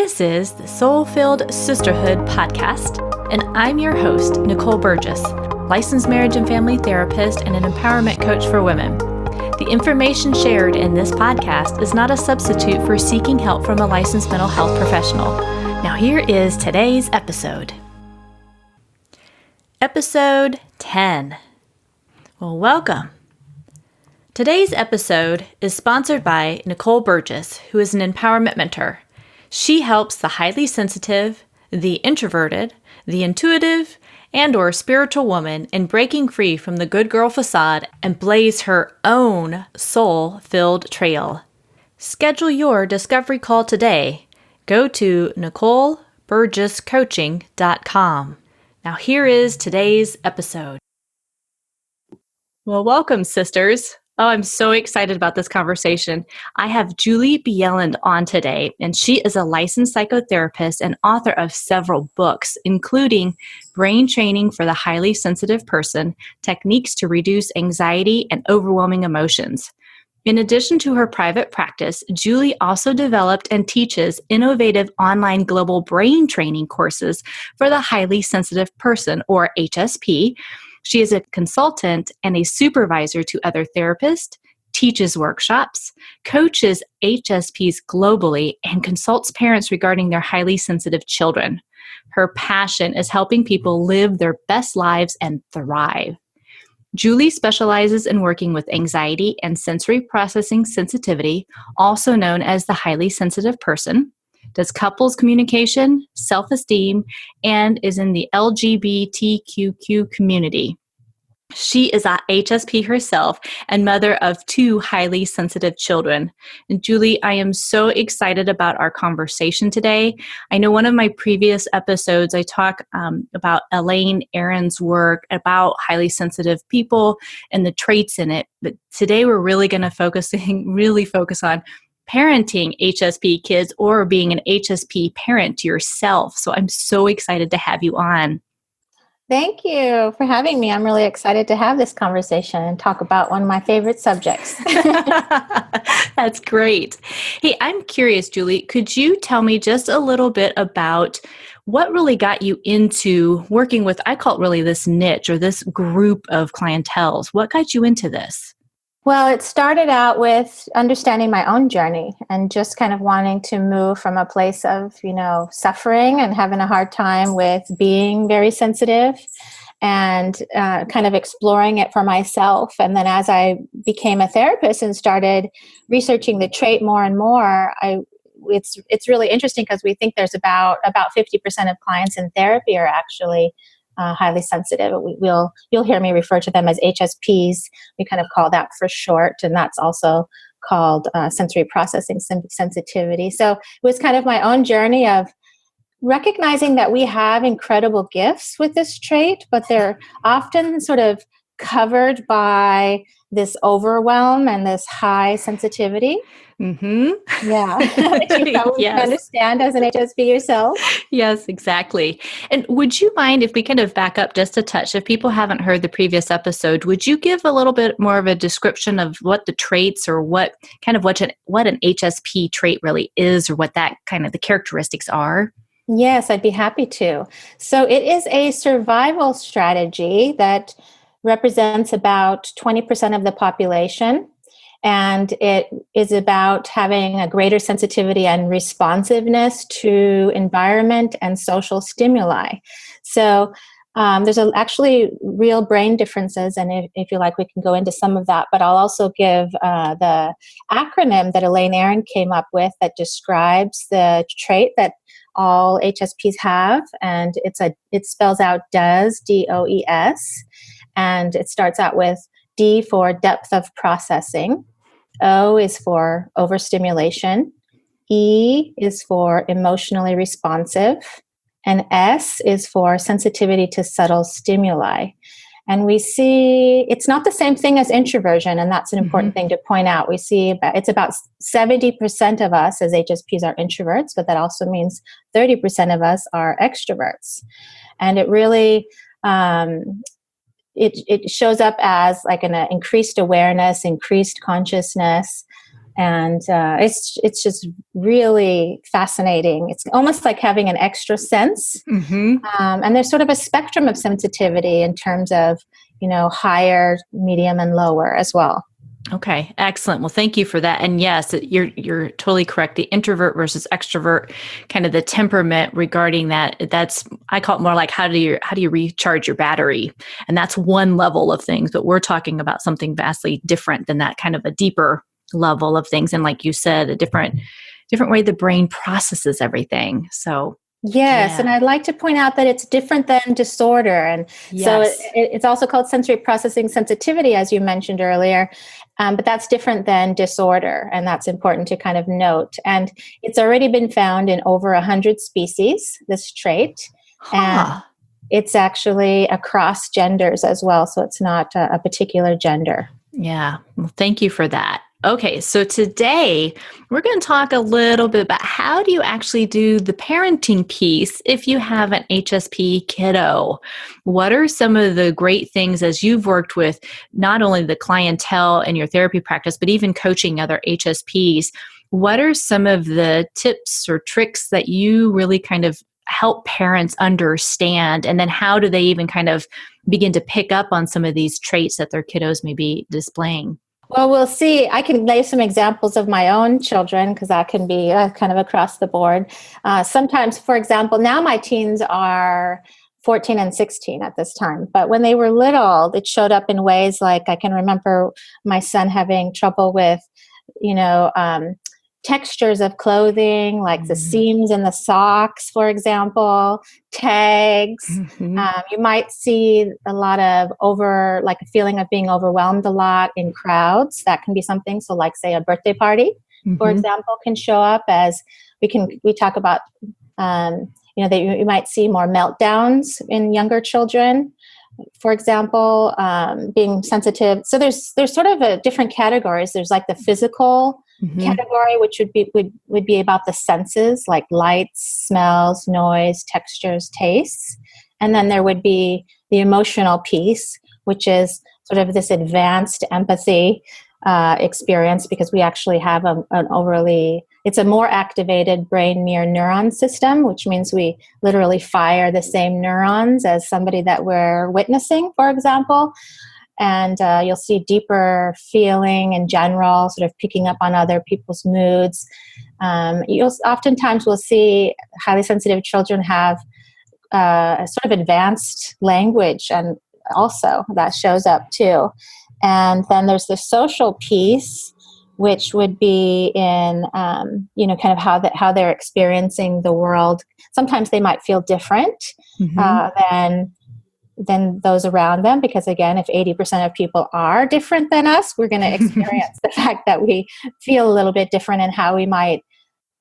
This is the Soul-Filled Sisterhood podcast, and I'm your host, Nicole Burgess, licensed marriage and family therapist and an empowerment coach for women. The information shared in this podcast is not a substitute for seeking help from a licensed mental health professional. Now here is today's episode. Episode 10. Well, welcome. Today's episode is sponsored by Nicole Burgess, who is an empowerment mentor. She helps the highly sensitive, the introverted, the intuitive, and/or spiritual woman in breaking free from the good girl facade and blaze her own soul-filled trail. Schedule your discovery call today. Go to NicoleBurgessCoaching.com. Now here is today's episode. Well, welcome, sisters. Oh, I'm so excited about this conversation. I have Julie Bjelland on today, and she is a licensed psychotherapist and author of several books, including Brain Training for the Highly Sensitive Person, Techniques to Reduce Anxiety and Overwhelming Emotions. In addition to her private practice, Julie also developed and teaches innovative online global brain training courses for the highly sensitive person, or HSP. She is a consultant and a supervisor to other therapists, teaches workshops, coaches HSPs globally, and consults parents regarding their highly sensitive children. Her passion is helping people live their best lives and thrive. Julie specializes in working with anxiety and sensory processing sensitivity, also known as the highly sensitive person, does couples communication, self-esteem, and is in the LGBTQ community. She is a HSP herself and mother of 2 highly sensitive children. And Julie, I am so excited about our conversation today. I know one of my previous episodes, I talk about Elaine Aron's work about highly sensitive people and the traits in it. But today we're really going to focus on parenting HSP kids or being an HSP parent yourself. So I'm so excited to have you on. Thank you for having me. I'm really excited to have this conversation and talk about one of my favorite subjects. That's great. Hey, I'm curious, Julie, could you tell me just a little bit about what really got you into working with, I call it really this niche or this group of clienteles? What got you into this? Well, it started out with understanding my own journey and just kind of wanting to move from a place of, suffering and having a hard time with being very sensitive and kind of exploring it for myself. And then as I became a therapist and started researching the trait more and more, it's really interesting because we think there's about 50% of clients in therapy are actually highly sensitive. You'll hear me refer to them as HSPs. We kind of call that for short, and that's also called sensory processing sensitivity. So it was kind of my own journey of recognizing that we have incredible gifts with this trait, but they're often sort of covered by this overwhelm and this high sensitivity. Mm-hmm. Yeah. That you probably Yes. understand as an HSP yourself. Yes, exactly. And would you mind if we kind of back up just a touch? If people haven't heard the previous episode, would you give a little bit more of a description of what the traits or what an HSP trait really is, or what that kind of the characteristics are? Yes, I'd be happy to. So it is a survival strategy that represents about 20% of the population. And it is about having a greater sensitivity and responsiveness to environment and social stimuli. So there's actually real brain differences. And if you like, we can go into some of that. But I'll also give the acronym that Elaine Aron came up with that describes the trait that all HSPs have. And it spells out DOES, DOES. And it starts out with D for depth of processing. O is for overstimulation. E is for emotionally responsive. And S is for sensitivity to subtle stimuli. And we see it's not the same thing as introversion, and that's an important thing to point out. We see it's about 70% of us as HSPs are introverts, but that also means 30% of us are extroverts. And it really it shows up as like an increased awareness, increased consciousness, And it's just really fascinating. It's almost like having an extra sense. And there's sort of a spectrum of sensitivity in terms of, higher, medium, and lower as well. Okay, excellent. Well, thank you for that. And yes, you're totally correct. The introvert versus extrovert, kind of the temperament regarding that's, I call it more like how do you recharge your battery? And that's one level of things, but we're talking about something vastly different than that, kind of a deeper level of things. And like you said, a different way the brain processes everything. So yes, yeah. and I'd like to point out that it's different than disorder. And so Yes. it's also called sensory processing sensitivity, as you mentioned earlier. But that's different than disorder. And that's important to kind of note. And it's already been found in over 100 species, this trait. And it's actually across genders as well. So it's not a particular gender. Yeah. Well, thank you for that. Okay, so today we're going to talk a little bit about how do you actually do the parenting piece if you have an HSP kiddo? What are some of the great things as you've worked with not only the clientele in your therapy practice, but even coaching other HSPs? What are some of the tips or tricks that you really kind of help parents understand? And then how do they even kind of begin to pick up on some of these traits that their kiddos may be displaying? Well, we'll see. I can lay some examples of my own children because that can be kind of across the board. Sometimes, for example, now my teens are 14 and 16 at this time. But when they were little, it showed up in ways like I can remember my son having trouble with, textures of clothing, like the seams in the socks, for example, tags. You might see a lot of like a feeling of being overwhelmed a lot in crowds. That can be something. So like say a birthday party, for example, can show up as we talk about, that you might see more meltdowns in younger children. For example, being sensitive. So there's sort of different categories. There's like the physical category, which would be about the senses, like lights, smells, noise, textures, tastes. And then there would be the emotional piece, which is sort of this advanced empathy experience, because we actually have it's a more activated brain mirror neuron system, which means we literally fire the same neurons as somebody that we're witnessing, for example. And you'll see deeper feeling in general, sort of picking up on other people's moods. Oftentimes we'll see highly sensitive children have a sort of advanced language, and also that shows up too. And then there's the social piece, which would be in, kind of how they're experiencing the world. Sometimes they might feel different than those around them, because again, if 80% of people are different than us, we're going to experience the fact that we feel a little bit different in how we might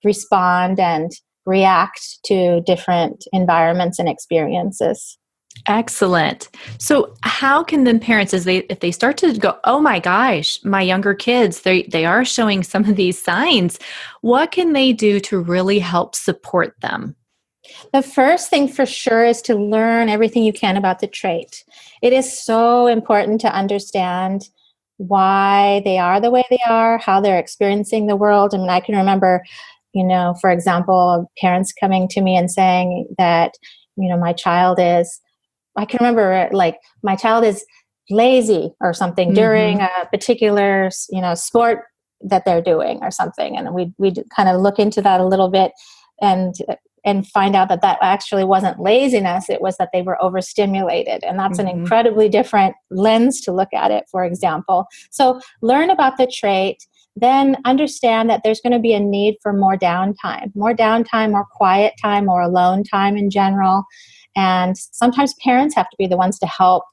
respond and react to different environments and experiences. Excellent. So how can then parents, if they start to go, oh my gosh, my younger kids, they are showing some of these signs, what can they do to really help support them? The first thing for sure is to learn everything you can about the trait. It is so important to understand why they are the way they are, how they're experiencing the world. I mean, I can remember, for example, parents coming to me and saying that, I can remember like my child is lazy or something during a particular, sport that they're doing or something. And we kind of look into that a little bit and find out that actually wasn't laziness. It was that they were overstimulated. And that's an incredibly different lens to look at it, for example. So learn about the trait, then understand that there's going to be a need for more downtime, more quiet time, more alone time in general. And sometimes parents have to be the ones to help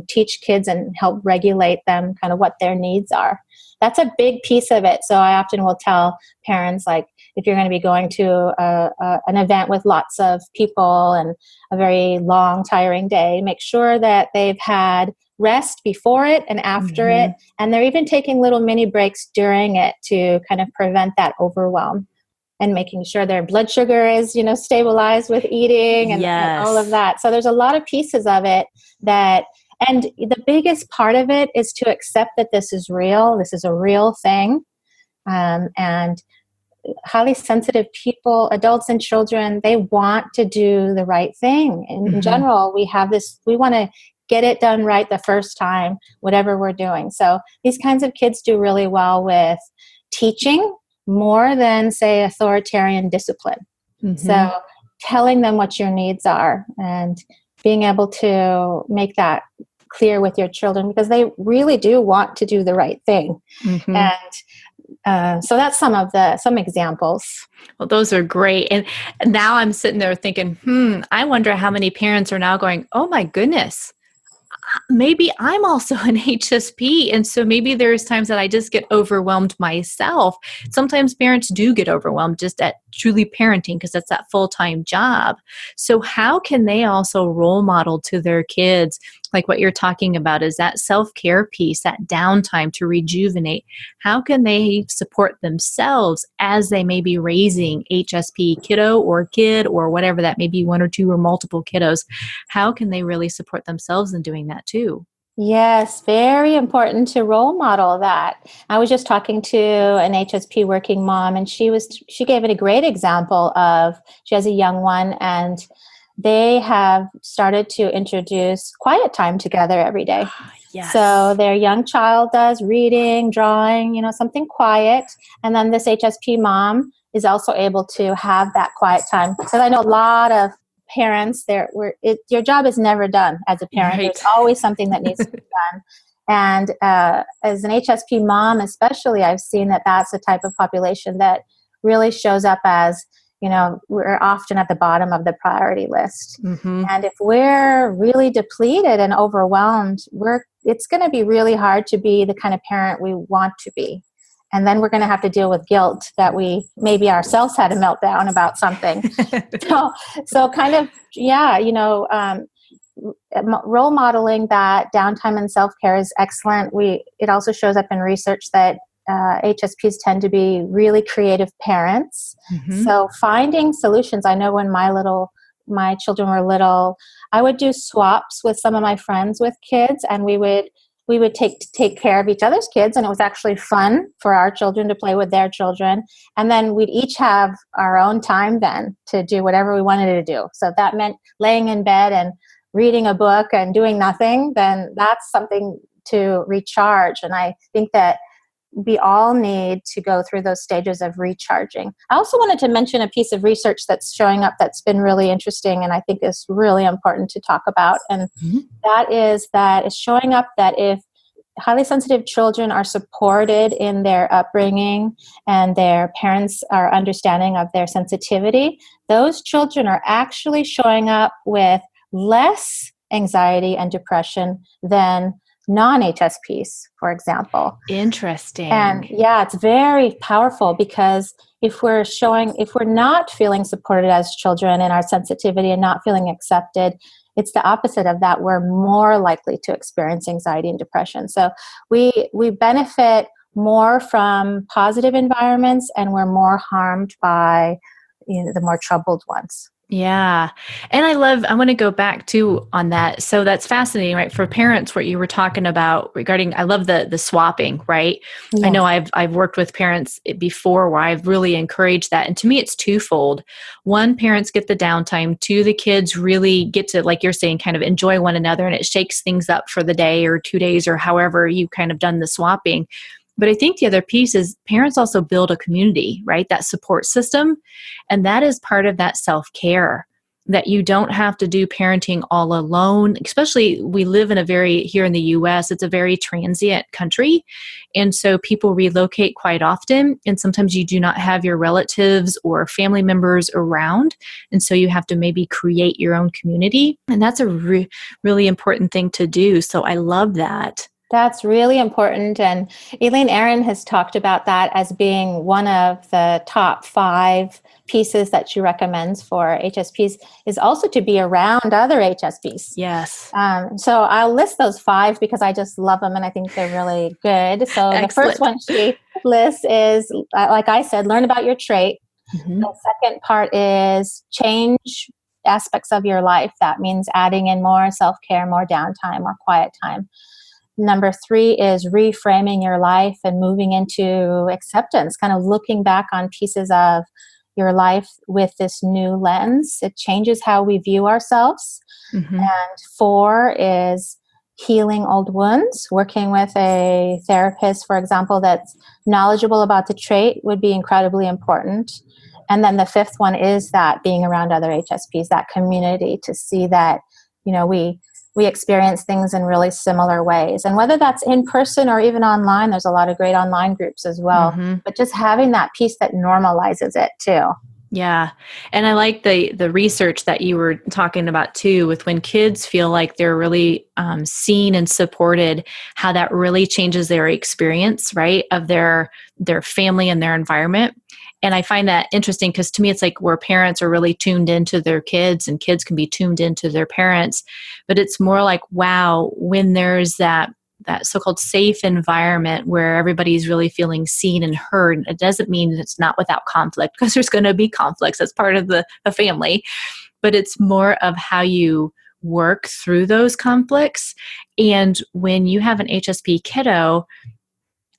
teach kids and help regulate them, kind of what their needs are. That's a big piece of it. So I often will tell parents, like, if you're going to be going to an event with lots of people and a very long, tiring day, make sure that they've had rest before it and after it. And they're even taking little mini breaks during it to kind of prevent that overwhelm, and making sure their blood sugar is, stabilized with eating and all of that. So there's a lot of pieces of it and the biggest part of it is to accept that this is real. This is a real thing. And highly sensitive people, adults and children, they want to do the right thing. In general, we want to get it done right the first time, whatever we're doing. So these kinds of kids do really well with teaching more than, say, authoritarian discipline. So telling them what your needs are and being able to make that clear with your children, because they really do want to do the right thing. And so that's some examples. Well, those are great. And now I'm sitting there thinking, I wonder how many parents are now going, oh my goodness, maybe I'm also an HSP. And so maybe there's times that I just get overwhelmed myself. Sometimes parents do get overwhelmed just at truly parenting because that's that full-time job. So how can they also role model to their kids, like what you're talking about is that self-care piece, that downtime to rejuvenate? How can they support themselves as they may be raising HSP kiddo or kid or whatever that may be, one or two or multiple kiddos? How can they really support themselves in doing that too? Yes, very important to role model that. I was just talking to an HSP working mom, and she gave it a great example of, she has a young one, and they have started to introduce quiet time together every day. Yes. So their young child does reading, drawing, something quiet. And then this HSP mom is also able to have that quiet time. Because I know a lot of parents, your job is never done as a parent. Right. There's always something that needs to be done. And as an HSP mom especially, I've seen that that's the type of population that really shows up as, we're often at the bottom of the priority list. And if we're really depleted and overwhelmed, it's going to be really hard to be the kind of parent we want to be. And then we're going to have to deal with guilt that we maybe ourselves had a meltdown about something. so kind of, role modeling that downtime and self-care is excellent. It also shows up in research that HSPs tend to be really creative parents. So finding solutions. I know when my children were little, I would do swaps with some of my friends with kids, and we would take care of each other's kids, and it was actually fun for our children to play with their children. And then we'd each have our own time then to do whatever we wanted to do. So if that meant laying in bed and reading a book and doing nothing, then that's something to recharge. And I think that we all need to go through those stages of recharging. I also wanted to mention a piece of research that's showing up that's been really interesting and I think is really important to talk about. And that is showing up that if highly sensitive children are supported in their upbringing and their parents are understanding of their sensitivity, those children are actually showing up with less anxiety and depression than non-HSPs, for example. Interesting. And it's very powerful, because if we're not feeling supported as children in our sensitivity and not feeling accepted, it's the opposite of that. We're more likely to experience anxiety and depression. So we benefit more from positive environments, and we're more harmed by the more troubled ones. Yeah. And I want to go back too on that. So that's fascinating, right? For parents, what you were talking about regarding, I love the swapping, right? Yes. I know I've worked with parents before where I've really encouraged that. And to me, it's twofold. One, parents get the downtime. Two, the kids really get to, like you're saying, kind of enjoy one another, and it shakes things up for the day or 2 days or however you kind of done the swapping. But I think the other piece is parents also build a community, right? That support system. And that is part of that self-care, that you don't have to do parenting all alone. Especially we live here in the US, it's a very transient country. And so people relocate quite often. And sometimes you do not have your relatives or family members around. And so you have to maybe create your own community. And that's a really important thing to do. So I love that. That's really important. And Elaine Aron has talked about that as being one of the top 5 pieces that she recommends for HSPs, is also to be around other HSPs. Yes. So I'll list those 5 because I just love them and I think they're really good. So Excellent. The first one she lists is, like I said, learn about your trait. The second part is change aspects of your life. That means adding in more self-care, more downtime, more quiet time. Number 3 is reframing your life and moving into acceptance, kind of looking back on pieces of your life with this new lens. It changes how we view ourselves. Mm-hmm. And 4 is healing old wounds. Working with a therapist, for example, that's knowledgeable about the trait would be incredibly important. And then the 5th one is that being around other HSPs, that community, to see that, we experience things in really similar ways. And whether that's in person or even online, there's a lot of great online groups as well. Mm-hmm. But just having that piece that normalizes it too. Yeah. And I like the research that you were talking about too, with when kids feel like they're really seen and supported, how that really changes their experience, right, of their family and their environment. And I find that interesting because to me, it's like where parents are really tuned into their kids and kids can be tuned into their parents. But it's more like, wow, when there's that so-called safe environment where everybody's really feeling seen and heard. It doesn't mean it's not without conflict, because there's going to be conflicts. That's part of a family. But it's more of how you work through those conflicts. And when you have an HSP kiddo,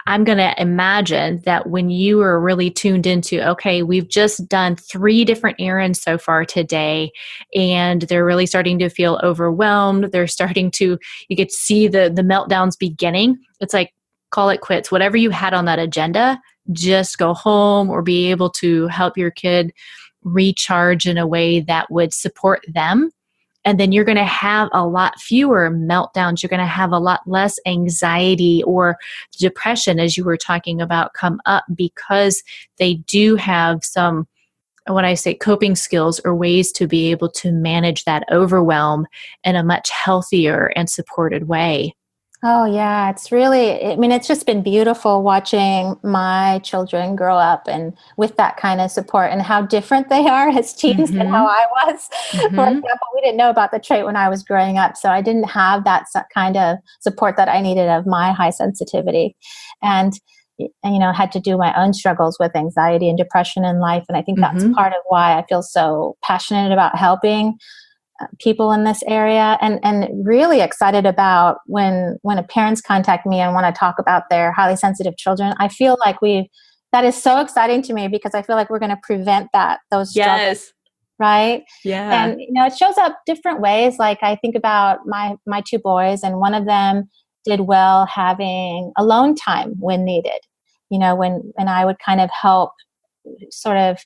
I'm going to imagine that when you are really tuned into, okay, we've just done 3 different errands so far today, and they're really starting to feel overwhelmed. They're starting to, you get to see the meltdowns beginning. It's like, call it quits. Whatever you had on that agenda, just go home or be able to help your kid recharge in a way that would support them. And then you're going to have a lot fewer meltdowns. You're going to have a lot less anxiety or depression, as you were talking about, come up, because they do have some, when I say coping skills, or ways to be able to manage that overwhelm in a much healthier and supported way. Oh, yeah. It's just been beautiful watching my children grow up and with that kind of support, and how different they are as teens than how I was. Mm-hmm. For example, we didn't know about the trait when I was growing up, so I didn't have that kind of support that I needed of my high sensitivity. And had to do my own struggles with anxiety and depression in life. And I think that's part of why I feel so passionate about helping people in this area, and really excited about when parents contact me and want to talk about their highly sensitive children. I feel like that is so exciting to me, because I feel like we're going to prevent those struggles. Yes. Right? Yeah. And it shows up different ways. Like I think about my 2 boys, and one of them did well having alone time when needed. When I would kind of help sort of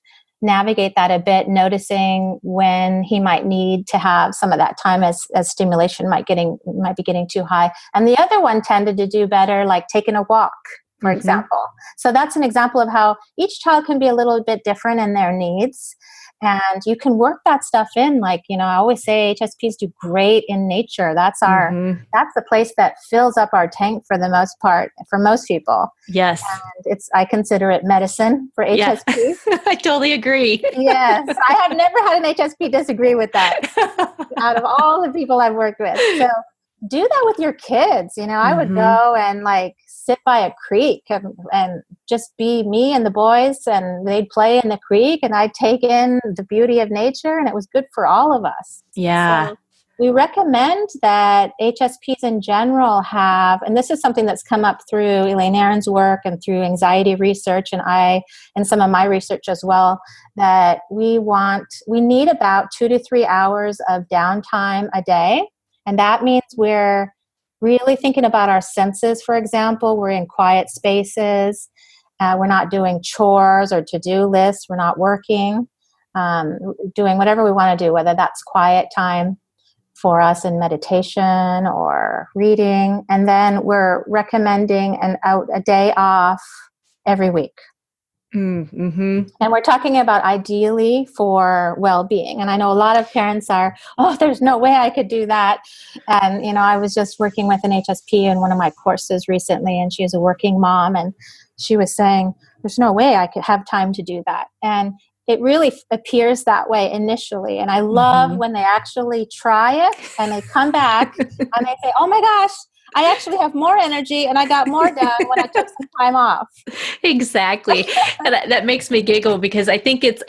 navigate that a bit, noticing when he might need to have some of that time as stimulation might be getting too high. And the other one tended to do better, like taking a walk, for example. So that's an example of how each child can be a little bit different in their needs. And you can work that stuff in. Like, I always say HSPs do great in nature. That's the place that fills up our tank for the most part, for most people. Yes. And I consider it medicine for HSPs. Yeah. I totally agree. Yes. I have never had an HSP disagree with that out of all the people I've worked with. So do that with your kids. I would go and sit by a creek and just be me and the boys, and they'd play in the creek, and I'd take in the beauty of nature, and it was good for all of us. Yeah. So we recommend that HSPs in general have, and this is something that's come up through Elaine Aron's work and through anxiety research, and some of my research as well, that we need about 2 to 3 hours of downtime a day. And that means we're really thinking about our senses. For example, we're in quiet spaces. We're not doing chores or to-do lists. We're not working, doing whatever we want to do, whether that's quiet time for us in meditation or reading. And then we're recommending a day off every week. And we're talking about ideally for well-being. And I know a lot of parents are, there's no way I could do that. And, I was just working with an HSP in one of my courses recently, and she's a working mom, and she was saying, there's no way I could have time to do that. And it really appears that way initially. And I love when they actually try it and they come back and they say, oh my gosh, I actually have more energy and I got more done when I took some time off. Exactly. And that makes me giggle, because I think it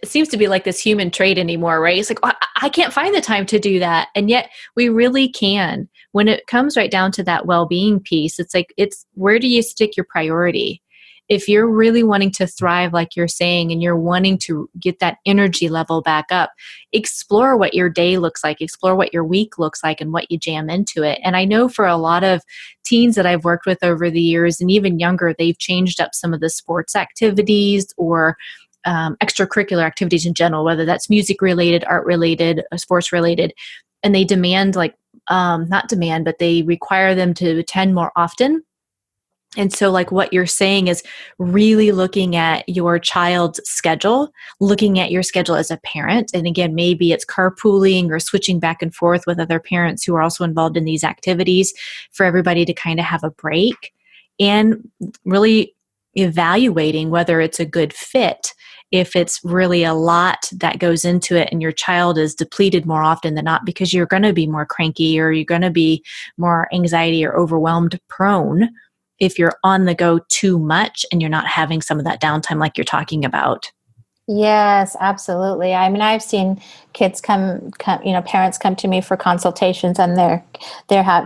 seems to be like this human trait anymore, right? It's like, I can't find the time to do that. And yet we really can. when it comes right down to that well-being piece, it's where do you stick your priority? If you're really wanting to thrive, like you're saying, and you're wanting to get that energy level back up, explore what your day looks like, explore what your week looks like, and what you jam into it. And I know for a lot of teens that I've worked with over the years, and even younger, they've changed up some of the sports activities or extracurricular activities in general, whether that's music related, art related, sports related, and they demand not demand, but they require them to attend more often. And so, like what you're saying is really looking at your child's schedule, looking at your schedule as a parent. And again, maybe it's carpooling or switching back and forth with other parents who are also involved in these activities for everybody to kind of have a break and really evaluating whether it's a good fit. If it's really a lot that goes into it and your child is depleted more often than not because you're going to be more cranky or you're going to be more anxiety or overwhelmed prone if you're on the go too much and you're not having some of that downtime like you're talking about. Yes, absolutely. I mean, I've seen kids parents come to me for consultations, and they're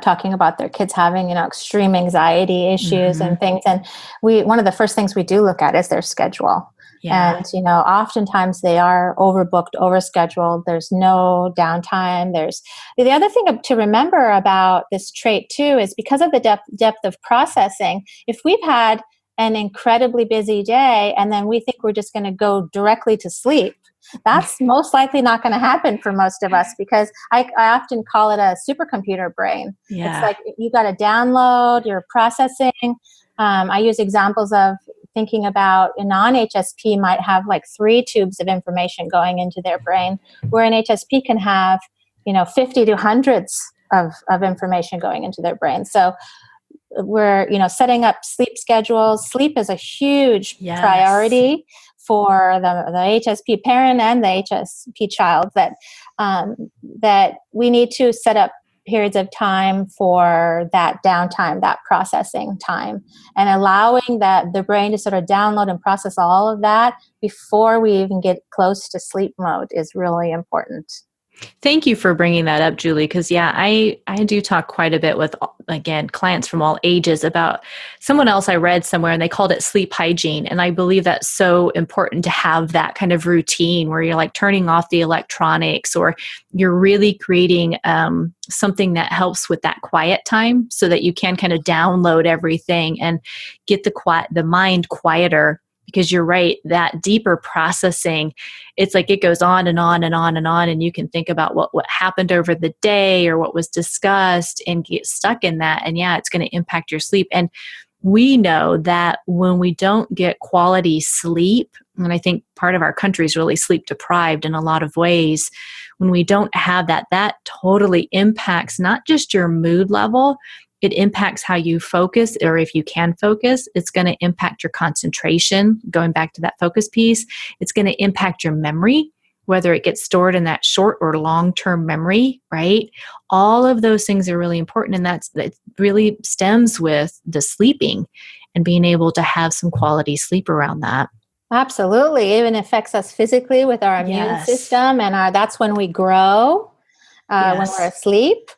talking about their kids having, extreme anxiety issues and things. And one of the first things we do look at is their schedule. Yeah. And, oftentimes they are overbooked, overscheduled. There's no downtime. There's the other thing to remember about this trait too, is because of the depth of processing, if we've had an incredibly busy day and then we think we're just going to go directly to sleep, that's most likely not going to happen for most of us, because I often call it a supercomputer brain. Yeah. It's like you got to download, you're processing. I use examples of thinking about a non-HSP might have like 3 tubes of information going into their brain, where an HSP can have, 50 to hundreds of information going into their brain. So we're, setting up sleep schedules. Sleep is a huge priority for the HSP parent and the HSP child, that we need to set up periods of time for that downtime, that processing time, and allowing the brain to sort of download and process all of that before we even get close to sleep mode is really important. Thank you for bringing that up, Julie, because I do talk quite a bit with, again, clients from all ages about someone else I read somewhere and they called it sleep hygiene. And I believe that's so important to have that kind of routine where you're like turning off the electronics, or you're really creating something that helps with that quiet time so that you can kind of download everything and get the mind quieter. Because you're right, that deeper processing, it's like it goes on and on and on and on, and you can think about what happened over the day or what was discussed and get stuck in that. And yeah, it's going to impact your sleep. And we know that when we don't get quality sleep, and I think part of our country is really sleep deprived in a lot of ways, when we don't have that totally impacts not just your mood level, it impacts how you focus, or if you can focus, it's going to impact your concentration, going back to that focus piece. It's going to impact your memory, whether it gets stored in that short or long-term memory, right? All of those things are really important, and that really stems with the sleeping and being able to have some quality sleep around that. Absolutely. It even affects us physically with our immune system, and that's when we grow, when we're asleep.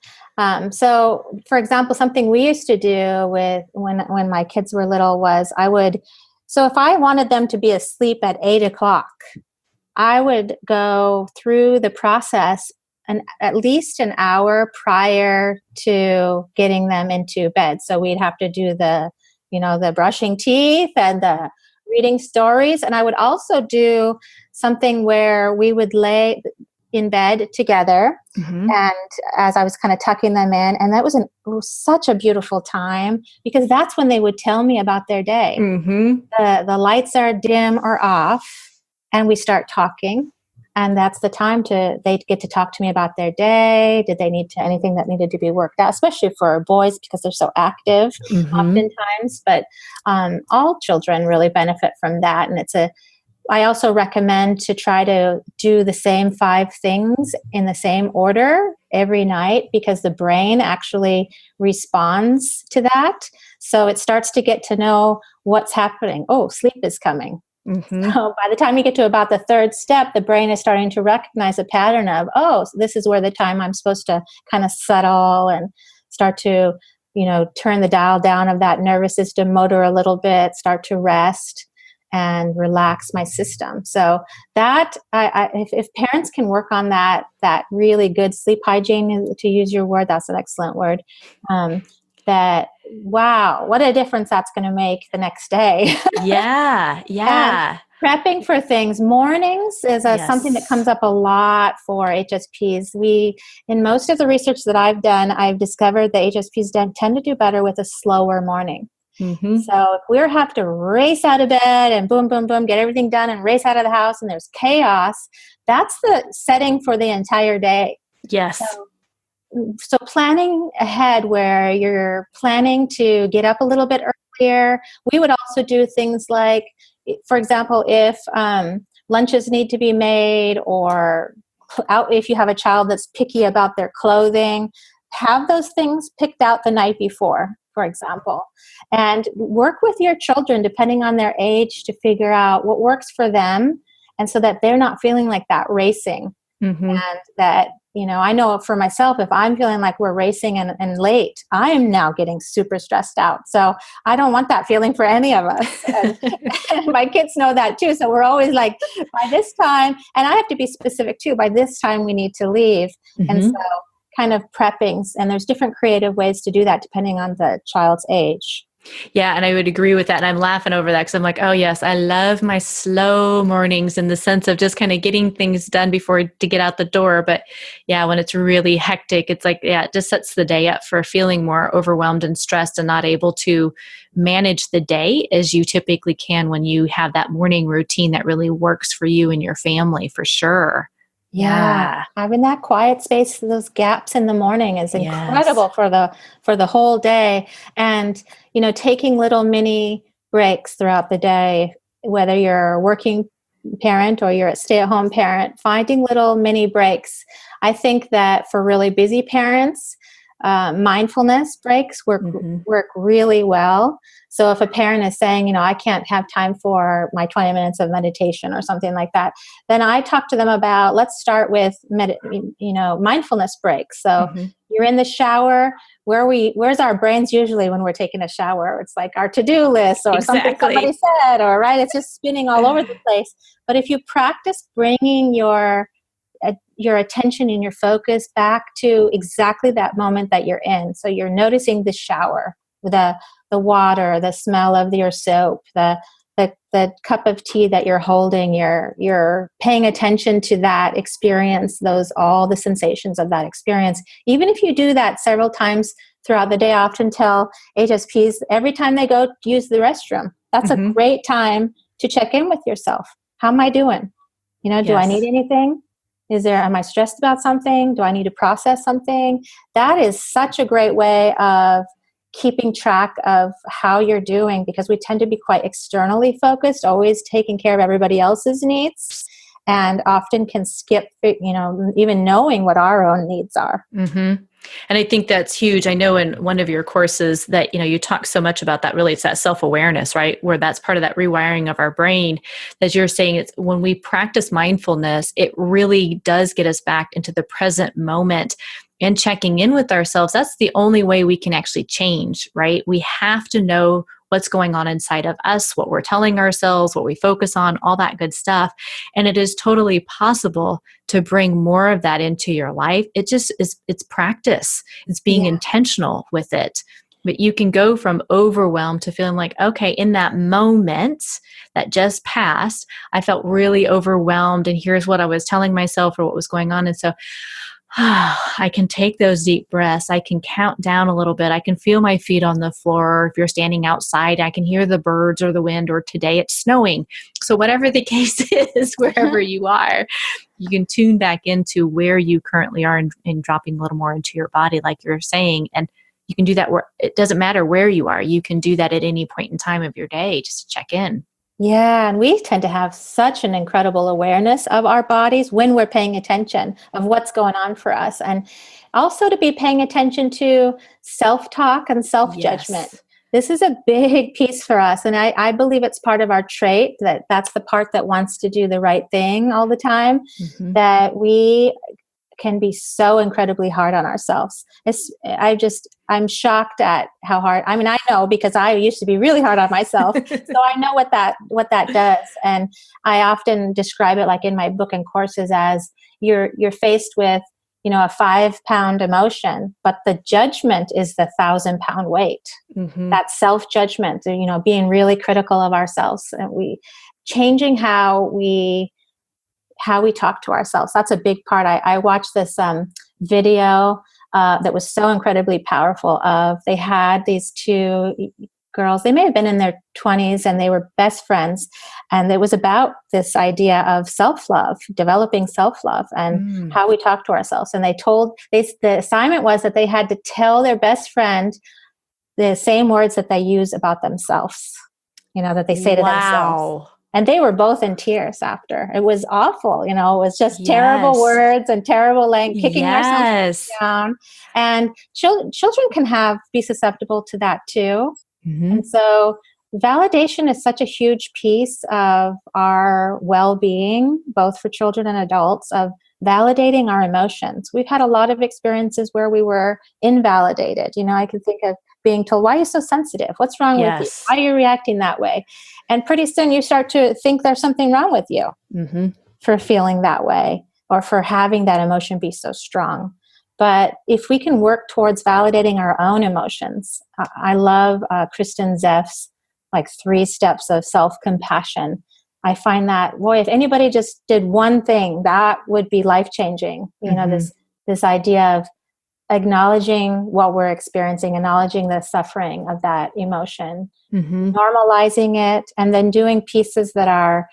So, for example, something we used to do when my kids were little was so if I wanted them to be asleep at 8:00, I would go through the process at least an hour prior to getting them into bed. So we'd have to do the brushing teeth and the reading stories. And I would also do something where we would lay in bed together, and as I was kind of tucking them in, and it was such a beautiful time, because that's when they would tell me about their day. The lights are dim or off, and we start talking, and that's the time they get to talk to me about their day. Did they need anything that needed to be worked out, especially for boys because they're so active oftentimes, but all children really benefit from that. And I also recommend to try to do the same 5 things in the same order every night, because the brain actually responds to that. So it starts to get to know what's happening. Oh, sleep is coming. So by the time you get to about the 3rd step, the brain is starting to recognize a pattern of, oh, this is where the time I'm supposed to kind of settle and start to, turn the dial down of that nervous system motor a little bit, start to rest and relax my system. So that, if parents can work on that really good sleep hygiene, to use your word, that's an excellent word. That, wow, what a difference that's going to make the next day. Yeah. And Yeah. prepping for things. Mornings is something that comes Yes. up a lot for HSPs. In most of the research that I've done, I've discovered that HSPs tend to do better with a slower morning. Mm-hmm. So if we have to race out of bed and boom, boom, boom, get everything done and race out of the house and there's chaos, that's the setting for the entire day. Yes. So planning ahead, where you're planning to get up a little bit earlier. We would also do things like, for example, if lunches need to be made, or if you have a child that's picky about their clothing, have those things picked out the night before, for example, and work with your children depending on their age to figure out what works for them, and so that they're not feeling like that racing. Mm-hmm. And that, I know for myself, if I'm feeling like we're racing and late, I am now getting super stressed out. So I don't want that feeling for any of us. And my kids know that too. So we're always like, by this time, and I have to be specific too, by this time we need to leave. Mm-hmm. And so kind of prepping, and there's different creative ways to do that depending on the child's age. Yeah, and I would agree with that. And I'm laughing over that because I'm like, oh, yes, I love my slow mornings in the sense of just kind of getting things done before to get out the door. But yeah, when it's really hectic, it's like, yeah, it just sets the day up for feeling more overwhelmed and stressed and not able to manage the day as you typically can when you have that morning routine that really works for you and your family, for sure. Yeah, having that quiet space, those gaps in the morning is incredible Yes. for the whole day. And taking little mini breaks throughout the day, whether you're a working parent or you're a stay-at-home parent, finding little mini breaks. I think that for really busy parents, mindfulness breaks work really well. So if a parent is saying, I can't have time for my 20 minutes of meditation or something like that, then I talk to them about, let's start with mindfulness breaks. So you're in the shower. Where's our brains usually when we're taking a shower? It's like our to-do list or something somebody said, or right, it's just spinning all over the place. But if you practice bringing your attention and your focus back to exactly that moment that you're in. So you're noticing the shower, the water, the smell of your soap, the cup of tea that you're holding. You're paying attention to that experience, all the sensations of that experience. Even if you do that several times throughout the day, I often tell HSPs every time they go use the restroom, that's a great time to check in with yourself. How am I doing? Do I need anything? Am I stressed about something? Do I need to process something? That is such a great way of keeping track of how you're doing, because we tend to be quite externally focused, always taking care of everybody else's needs, and often can skip, even knowing what our own needs are. Mm-hmm. And I think that's huge. I know in one of your courses that, you talk so much about that. Really, it's that self-awareness, right? Where that's part of that rewiring of our brain. As you're saying, it's when we practice mindfulness, it really does get us back into the present moment and checking in with ourselves. That's the only way we can actually change, right? We have to know what's going on inside of us, what we're telling ourselves, what we focus on, all that good stuff. And it is totally possible to bring more of that into your life. It just is, it's practice. It's being intentional with it. But you can go from overwhelmed to feeling like, okay, in that moment that just passed, I felt really overwhelmed, and here's what I was telling myself or what was going on. And so I can take those deep breaths. I can count down a little bit. I can feel my feet on the floor. If you're standing outside, I can hear the birds or the wind, or today it's snowing. So whatever the case is, wherever you are, you can tune back into where you currently are and dropping a little more into your body, like you're saying. And you can do that where it doesn't matter where you are. You can do that at any point in time of your day. Just check in. Yeah, and we tend to have such an incredible awareness of our bodies when we're paying attention of what's going on for us. And also to be paying attention to self-talk and self-judgment. Yes. This is a big piece for us. And I believe it's part of our trait, that's the part that wants to do the right thing all the time, that we can be so incredibly hard on ourselves. I'm shocked at how hard. I mean, I know because I used to be really hard on myself, so I know what that does. And I often describe it, like in my book and courses, as you're faced with, a 5-pound emotion, but the judgment is the 1,000-pound weight. Mm-hmm. That self-judgment, being really critical of ourselves, and changing how we talk to ourselves. That's a big part. I watched this video that was so incredibly powerful. They had these two girls. They may have been in their 20s, and they were best friends. And it was about this idea of self-love, developing self-love, and how we talk to ourselves. And the assignment was that they had to tell their best friend the same words that they use about themselves, that they say to themselves. And they were both in tears after. It was awful. It was just terrible words and terrible kicking ourselves down. And children can be susceptible to that too. Mm-hmm. And so validation is such a huge piece of our well-being, both for children and adults, of validating our emotions. We've had a lot of experiences where we were invalidated. I can think of being told, why are you so sensitive? What's wrong with you? Why are you reacting that way? And pretty soon you start to think there's something wrong with you for feeling that way or for having that emotion be so strong. But if we can work towards validating our own emotions, I love Kristen Zeff's 3 steps of self-compassion. I find that, boy, if anybody just did one thing, that would be life-changing. This idea of acknowledging what we're experiencing, acknowledging the suffering of that emotion, normalizing it, and then doing pieces that are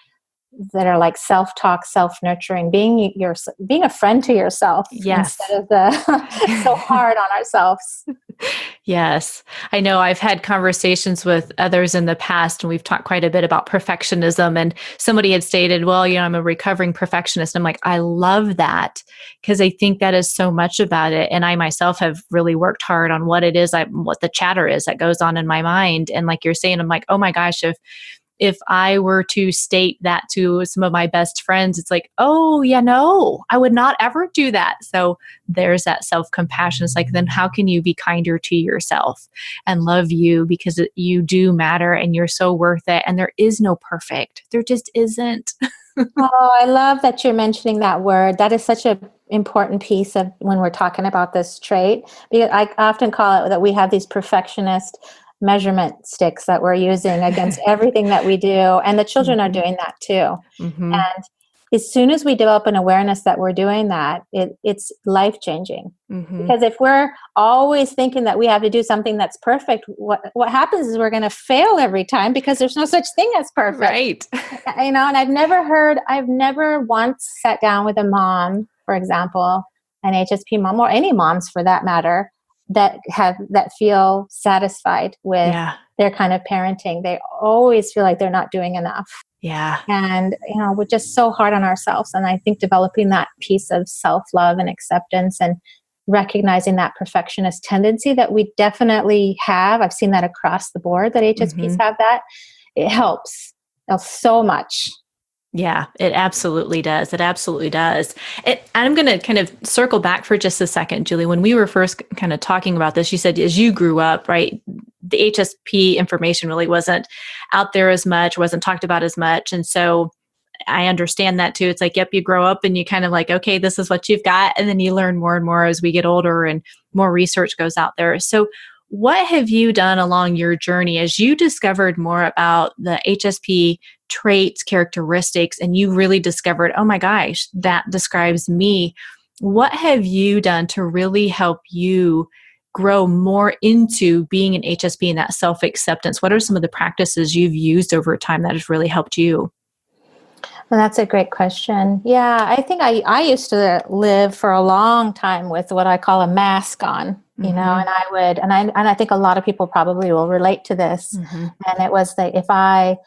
like self-talk, self-nurturing, being a friend to yourself instead of so hard on ourselves. Yes. I know I've had conversations with others in the past, and we've talked quite a bit about perfectionism, and somebody had stated, well, I'm a recovering perfectionist. I'm like, I love that, because I think that is so much about it. And I myself have really worked hard on what it is, what the chatter is that goes on in my mind. And like you're saying, I'm like, oh my gosh, if I were to state that to some of my best friends, it's like, oh, yeah, no, I would not ever do that. So there's that self-compassion. It's like, then how can you be kinder to yourself and love you, because you do matter and you're so worth it. And there is no perfect. There just isn't. Oh, I love that you're mentioning that word. That is such an important piece of when we're talking about this trait. Because I often call it that we have these perfectionist measurement sticks that we're using against everything that we do. And the children are doing that too. And as soon as we develop an awareness that we're doing that, it's life-changing. Because if we're always thinking that we have to do something that's perfect, what happens is we're going to fail every time, because there's no such thing as perfect. Right. And I've never once sat down with a mom, for example, an HSP mom, or any moms for that matter, that feel satisfied with their kind of parenting. They always feel like they're not doing enough. Yeah. And, we're just so hard on ourselves. And I think developing that piece of self-love and acceptance and recognizing that perfectionist tendency that we definitely have, I've seen that across the board, that HSPs have that, it helps so much. Yeah, it absolutely does. It absolutely does. I'm going to kind of circle back for just a second, Julie. When we were first kind of talking about this, you said as you grew up, right, the HSP information really wasn't out there as much, wasn't talked about as much. And so I understand that too. It's like, yep, you grow up and you kind of like, okay, this is what you've got. And then you learn more and more as we get older and more research goes out there. So what have you done along your journey as you discovered more about the HSP traits, characteristics, and you really discovered, oh my gosh, that describes me? What have you done to really help you grow more into being an HSP and that self-acceptance? What are some of the practices you've used over time that has really helped you? Well, that's a great question. Yeah, I think I used to live for a long time with what I call a mask on, and I think a lot of people probably will relate to this. And it was that if I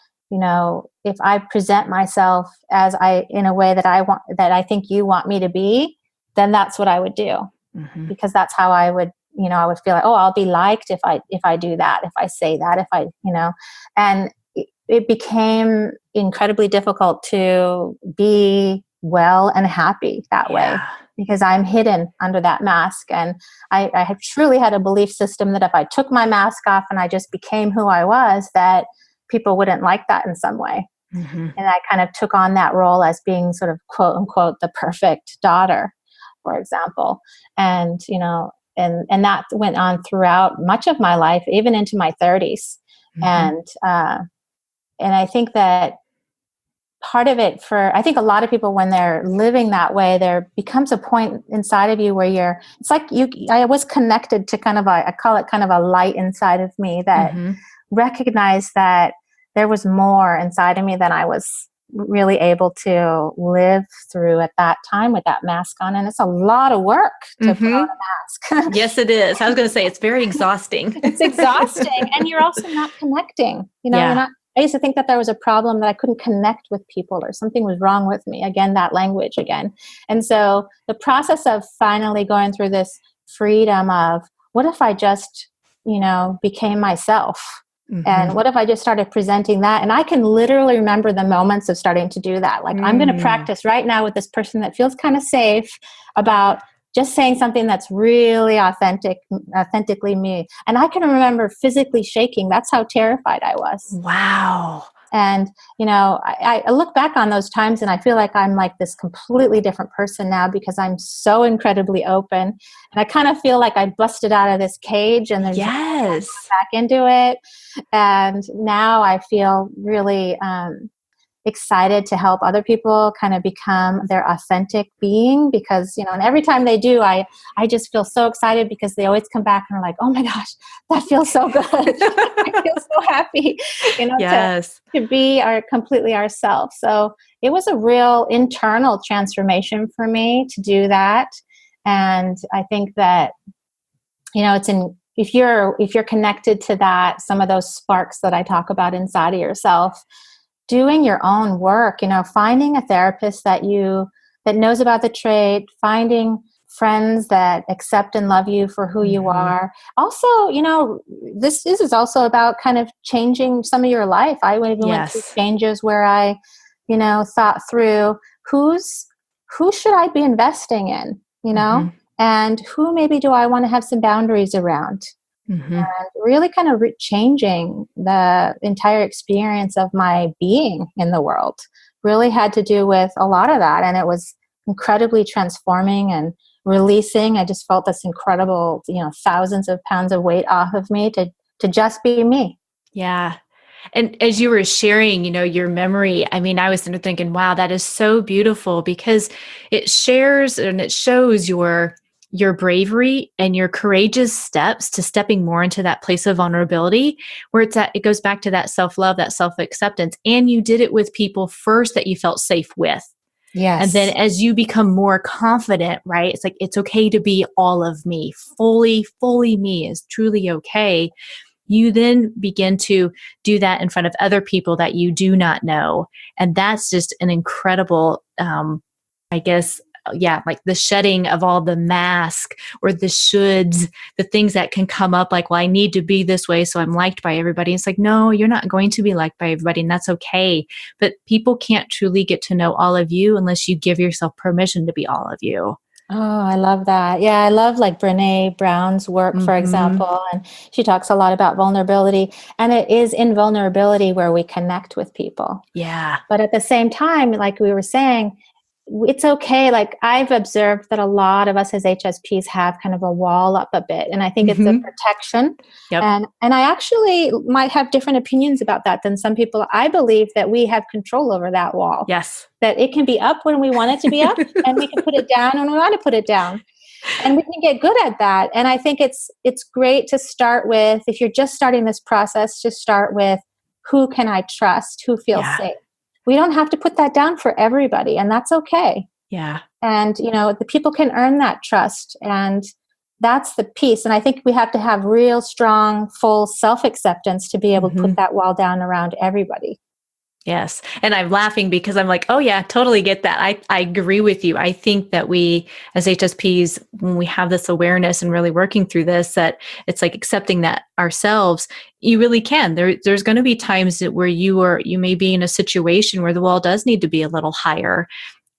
present myself in a way that I think you want me to be, then that's what I would do, because that's how I would feel like, oh, I'll be liked if I do that, if I say that, and it became incredibly difficult to be well and happy that way. because I'm hidden under that mask. And I have truly had a belief system that if I took my mask off and I just became who I was, that people wouldn't like that in some way. Mm-hmm. And I kind of took on that role as being sort of quote unquote the perfect daughter, for example. And, and that went on throughout much of my life, even into my 30s. Mm-hmm. And I think that part of it I think a lot of people, when they're living that way, there becomes a point inside of you where it's like I was connected to kind of I call it kind of a light inside of me that mm-hmm. recognized that there was more inside of me than I was really able to live through at that time with that mask on. And it's a lot of work to put on a mask. Yes, it is. I was going to say it's very exhausting. It's exhausting. And you're also not connecting. You're not. I used to think that there was a problem, that I couldn't connect with people or something was wrong with me. Again, that language again. And so the process of finally going through this freedom of what if I just, became myself? Mm-hmm. And what if I just started presenting that? And I can literally remember the moments of starting to do that. Like, I'm going to practice right now with this person that feels kind of safe about just saying something that's really authentically me. And I can remember physically shaking. That's how terrified I was. Wow. And, I look back on those times and I feel like I'm like this completely different person now because I'm so incredibly open. And I kind of feel like I busted out of this cage and there's back into it. And now I feel really excited to help other people kind of become their authentic being because, and every time they do, I just feel so excited because they always come back and are like, oh my gosh, that feels so good. I feel so happy, to be completely ourselves. So it was a real internal transformation for me to do that. And I think that, if you're connected to that, some of those sparks that I talk about inside of yourself, doing your own work, finding a therapist that knows about the trait, finding friends that accept and love you for who you are. Also, this is also about kind of changing some of your life. I even went through changes where I, thought through who should I be investing in, and who maybe do I want to have some boundaries around. Mm-hmm. And really kind of changing the entire experience of my being in the world really had to do with a lot of that. And it was incredibly transforming and releasing. I just felt this incredible, thousands of pounds of weight off of me to just be me. Yeah. And as you were sharing, your memory, I mean, I was thinking, wow, that is so beautiful because it shares and it shows your bravery and your courageous steps to stepping more into that place of vulnerability where it goes back to that self-love, that self-acceptance. And you did it with people first that you felt safe with. Yes. And then as you become more confident, right? It's like, it's okay to be all of me, fully me is truly okay. You then begin to do that in front of other people that you do not know. And that's just an incredible, like the shedding of all the mask or the shoulds, the things that can come up like, well, I need to be this way so I'm liked by everybody. It's like, no, you're not going to be liked by everybody and that's okay. But people can't truly get to know all of you unless you give yourself permission to be all of you. Oh, I love that. Yeah, I love like Brene Brown's work, for example, and she talks a lot about vulnerability. And it is in vulnerability where we connect with people. Yeah. But at the same time, like we were saying, it's okay. Like I've observed that a lot of us as HSPs have kind of a wall up a bit. And I think it's a protection. Yep. And I actually might have different opinions about that than some people. I believe that we have control over that wall. Yes. That it can be up when we want it to be up and we can put it down when we want to put it down. And we can get good at that. And I think it's great to start with, if you're just starting this process, just start with who can I trust, who feels safe. We don't have to put that down for everybody, and that's okay. Yeah. And, the people can earn that trust, and that's the piece. And I think we have to have real strong, full self-acceptance to be able to put that wall down around everybody. Yes. And I'm laughing because I'm like, oh yeah, totally get that. I agree with you. I think that we as HSPs, when we have this awareness and really working through this, that it's like accepting that ourselves, you really can. There's going to be times where you may be in a situation where the wall does need to be a little higher.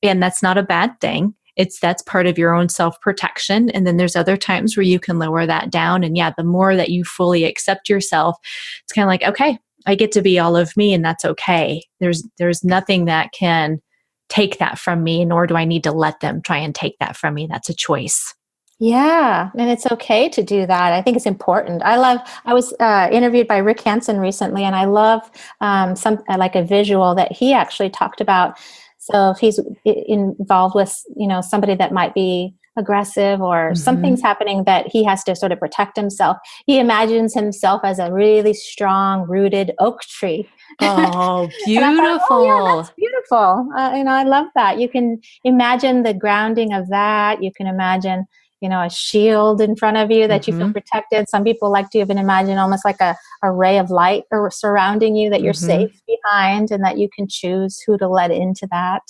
And that's not a bad thing. that's part of your own self-protection. And then there's other times where you can lower that down. And yeah, the more that you fully accept yourself, it's kind of like, okay, I get to be all of me, and that's okay. There's nothing that can take that from me, nor do I need to let them try and take that from me. That's a choice. Yeah, and it's okay to do that. I think it's important. I was interviewed by Rick Hansen recently, and I love like a visual that he actually talked about. So if he's involved with, somebody that might be aggressive or something's happening that he has to sort of protect himself, he imagines himself as a really strong, rooted oak tree. Oh, And I thought, oh yeah, beautiful. that's beautiful. I love that. You can imagine the grounding of that. You can imagine, a shield in front of you that you feel protected. Some people like to even imagine almost like a ray of light or surrounding you that you're safe behind, and that you can choose who to let into that.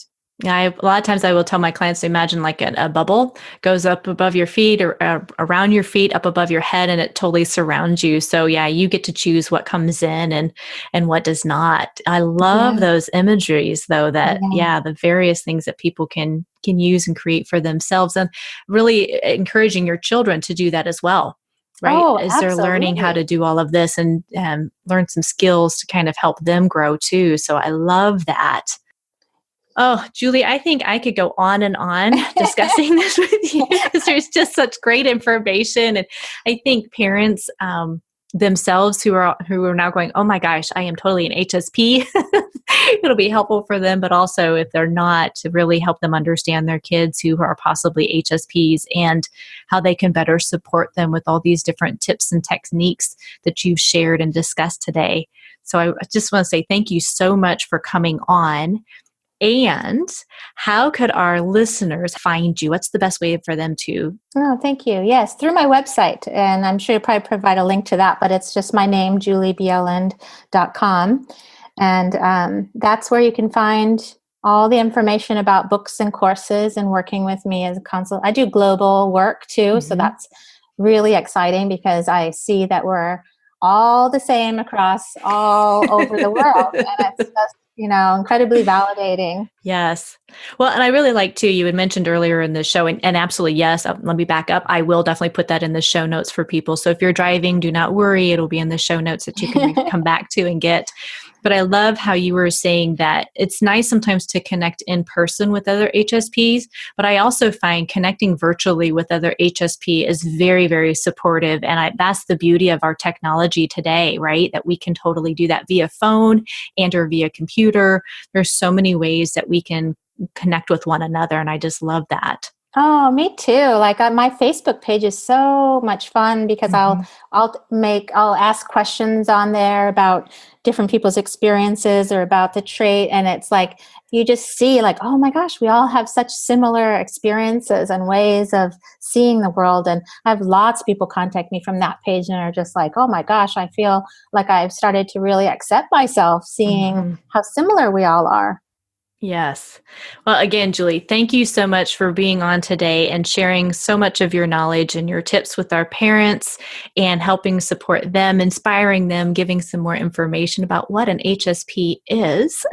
A lot of times I will tell my clients to imagine like a bubble goes up above your feet or around your feet, up above your head, and it totally surrounds you. So yeah, you get to choose what comes in and what does not. I love Yeah. those imageries though, that Yeah. yeah, the various things that people can use and create for themselves, and really encouraging your children to do that as well. Right. Oh, As they're learning how to absolutely. do all of this and learn some skills to kind of help them grow too. So I love that. Oh, Julie, I think I could go on and on discussing this with you because there's just such great information. And I think parents themselves who are now going, oh my gosh, I am totally an HSP. It'll be helpful for them, but also if they're not, to really help them understand their kids who are possibly HSPs and how they can better support them with all these different tips and techniques that you've shared and discussed today. So I just want to say thank you so much for coming on. And how could our listeners find you? What's the best way for them to? Oh, thank you. Yes, through my website. And I'm sure you'll probably provide a link to that, but it's just my name, juliebjelland.com. And that's where you can find all the information about books and courses and working with me as a consultant. I do global work too. So that's really exciting because I see that we're all the same across all over the world. And it's just, incredibly validating. Yes. Well, and I really like too, you had mentioned earlier in the show, and absolutely, yes, let me back up. I will definitely put that in the show notes for people. So if you're driving, do not worry. It'll be in the show notes that you can come back to and get. But I love how you were saying that it's nice sometimes to connect in person with other HSPs, but I also find connecting virtually with other HSP is very, very supportive. And that's the beauty of our technology today, right? That we can totally do that via phone and or via computer. There's so many ways that we can connect with one another. And I just love that. Oh, me too. Like my Facebook page is so much fun because I'll ask questions on there about different people's experiences or about the trait, and it's like you just see like, oh my gosh, we all have such similar experiences and ways of seeing the world. And I have lots of people contact me from that page and are just like, oh my gosh, I feel like I've started to really accept myself, seeing how similar we all are. Yes. Well, again, Julie, thank you so much for being on today and sharing so much of your knowledge and your tips with our parents and helping support them, inspiring them, giving some more information about what an HSP is.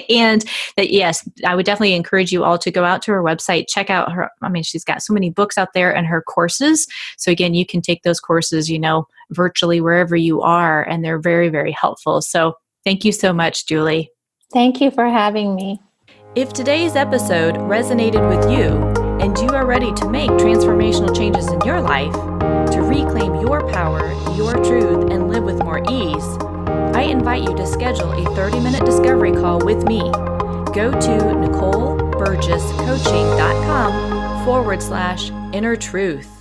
And that, yes, I would definitely encourage you all to go out to her website, check out her. I mean, she's got so many books out there and her courses. So again, you can take those courses, virtually wherever you are, and they're very, very helpful. So thank you so much, Julie. Thank you for having me. If today's episode resonated with you and you are ready to make transformational changes in your life, to reclaim your power, your truth, and live with more ease, I invite you to schedule a 30-minute discovery call with me. Go to NicoleBurgessCoaching.com/inner truth.